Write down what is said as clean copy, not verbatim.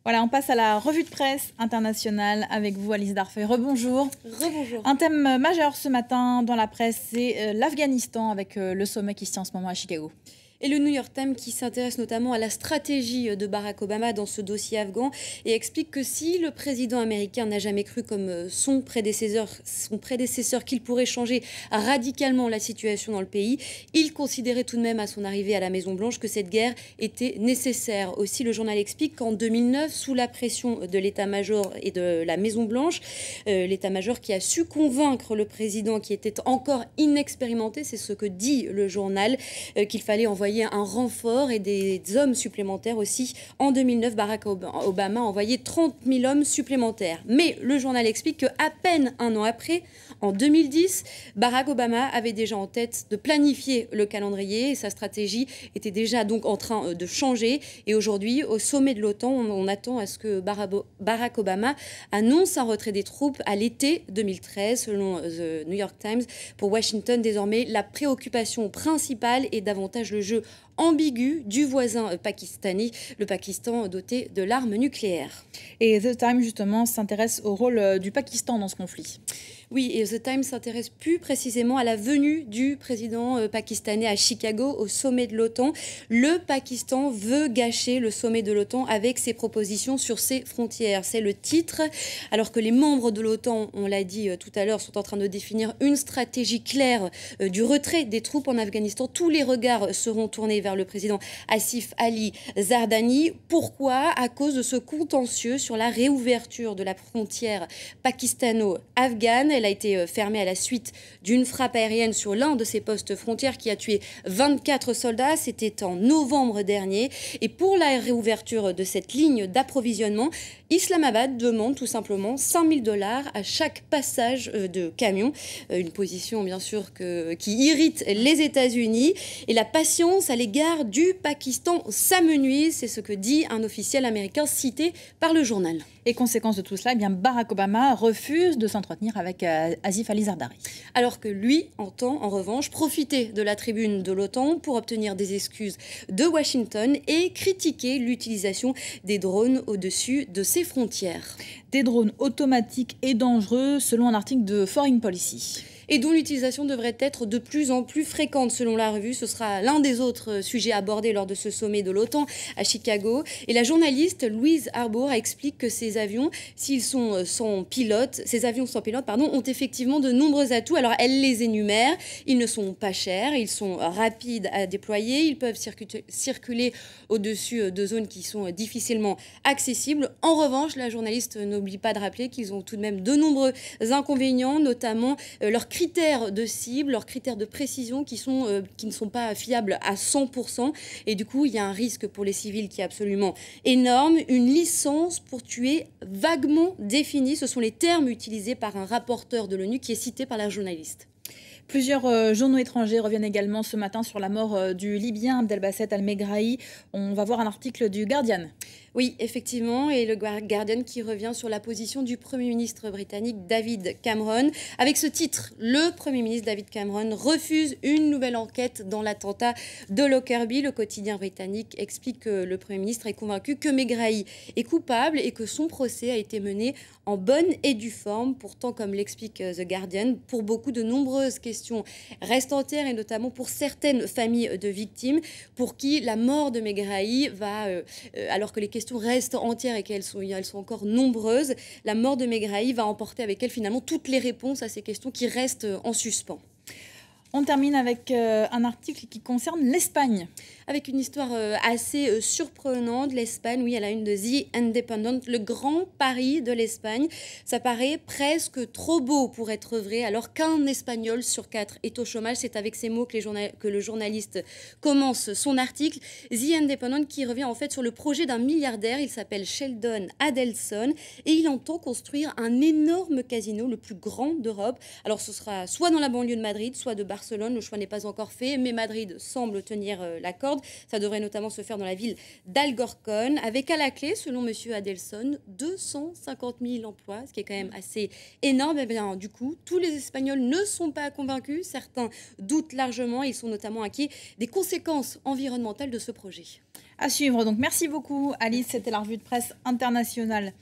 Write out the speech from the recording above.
Voilà, on passe à la revue de presse internationale avec vous, Alice Darfeuille. Rebonjour. Rebonjour. Un thème majeur ce matin dans la presse, c'est l'Afghanistan avec le sommet qui se tient en ce moment à Chicago. Et le New York Times qui s'intéresse notamment à la stratégie de Barack Obama dans ce dossier afghan et explique que si le président américain n'a jamais cru comme son prédécesseur qu'il pourrait changer radicalement la situation dans le pays, il considérait tout de même à son arrivée à la Maison-Blanche que cette guerre était nécessaire. Aussi, le journal explique qu'en 2009, sous la pression de l'état-major et de la Maison-Blanche, l'état-major qui a su convaincre le président qui était encore inexpérimenté, c'est ce que dit le journal, qu'il fallait envoyer un renfort et des hommes supplémentaires aussi. En 2009, Barack Obama a envoyé 30 000 hommes supplémentaires. Mais le journal explique qu'à peine un an après, en 2010, Barack Obama avait déjà en tête de planifier le calendrier et sa stratégie était déjà donc en train de changer. Et aujourd'hui, au sommet de l'OTAN, on attend à ce que Barack Obama annonce un retrait des troupes à l'été 2013, selon The New York Times. Pour Washington, désormais, la préoccupation principale est davantage le jeu ambigu du voisin pakistanais, le Pakistan doté de l'arme nucléaire. Et The Times, justement, s'intéresse au rôle du Pakistan dans ce conflit. Oui, et The Times s'intéresse plus précisément à la venue du président pakistanais à Chicago au sommet de l'OTAN. Le Pakistan veut gâcher le sommet de l'OTAN avec ses propositions sur ses frontières. C'est le titre. Alors que les membres de l'OTAN, on l'a dit tout à l'heure, sont en train de définir une stratégie claire du retrait des troupes en Afghanistan, tous les regards seront tournés vers le président Asif Ali Zardani. Pourquoi? À cause de ce contentieux sur la réouverture de la frontière pakistano-afghane. Elle a été fermée à la suite d'une frappe aérienne sur l'un de ses postes frontières qui a tué 24 soldats. C'était en novembre dernier. Et pour la réouverture de cette ligne d'approvisionnement, Islamabad demande tout simplement 5 000 $ à chaque passage de camion. Une position bien sûr qui irrite les États-Unis. Et la patience à l'égard du Pakistan s'amenuise. C'est ce que dit un officiel américain cité par le journal. Et conséquence de tout cela, eh bien Barack Obama refuse de s'entretenir avec Asif Ali Zardari. Alors que lui entend en revanche profiter de la tribune de l'OTAN pour obtenir des excuses de Washington et critiquer l'utilisation des drones au-dessus de ses frontières. Des drones automatiques et dangereux selon un article de Foreign Policy. Et dont l'utilisation devrait être de plus en plus fréquente selon la revue. Ce sera l'un des autres sujets abordés lors de ce sommet de l'OTAN à Chicago. Et la journaliste Louise Arbour explique que ces avions, s'ils sont sans pilote, ont effectivement de nombreux atouts. Alors elle les énumère. Ils ne sont pas chers, ils sont rapides à déployer, ils peuvent circuler au-dessus de zones qui sont difficilement accessibles. En revanche, la journaliste n'oublie pas de rappeler qu'ils ont tout de même de nombreux inconvénients, notamment leurs critères de cible, leurs critères de précision qui ne sont pas fiables à 100%. Et du coup, il y a un risque pour les civils qui est absolument énorme. Une licence pour tuer vaguement définie, ce sont les termes utilisés par un rapporteur de l'ONU qui est cité par la journaliste. Plusieurs journaux étrangers reviennent également ce matin sur la mort du Libyen Abdelbasset Al-Megrahi. On va voir un article du Guardian. Oui, effectivement, et le Guardian qui revient sur la position du Premier ministre britannique David Cameron. Avec ce titre, le Premier ministre David Cameron refuse une nouvelle enquête dans l'attentat de Lockerbie. Le quotidien britannique explique que le Premier ministre est convaincu que Megrahi est coupable et que son procès a été mené en bonne et due forme. Pourtant, comme l'explique The Guardian, pour beaucoup de nombreuses questions restent entières, et notamment pour certaines familles de victimes pour qui la mort de Megrahi va, alors que les questions restent entières et qu'elles sont encore nombreuses, la mort de Megrahi va emporter avec elle finalement toutes les réponses à ces questions qui restent en suspens. On termine avec un article qui concerne l'Espagne. Avec une histoire assez surprenante. L'Espagne, oui, elle a une de The Independent, le grand pari de l'Espagne. Ça paraît presque trop beau pour être vrai, alors qu'un Espagnol sur 4 est au chômage. C'est avec ces mots que le journaliste commence son article. The Independent qui revient en fait sur le projet d'un milliardaire. Il s'appelle Sheldon Adelson et il entend construire un énorme casino, le plus grand d'Europe. Alors ce sera soit dans la banlieue de Madrid, soit de Barcelone, Barcelone. Le choix n'est pas encore fait, mais Madrid semble tenir la corde. Ça devrait notamment se faire dans la ville d'Alcorcón, avec à la clé, selon M. Adelson, 250 000 emplois, ce qui est quand même assez énorme. Et bien, du coup, tous les Espagnols ne sont pas convaincus. Certains doutent largement. Ils sont notamment inquiets des conséquences environnementales de ce projet. À suivre. Donc merci beaucoup Alice, c'était la revue de presse internationale.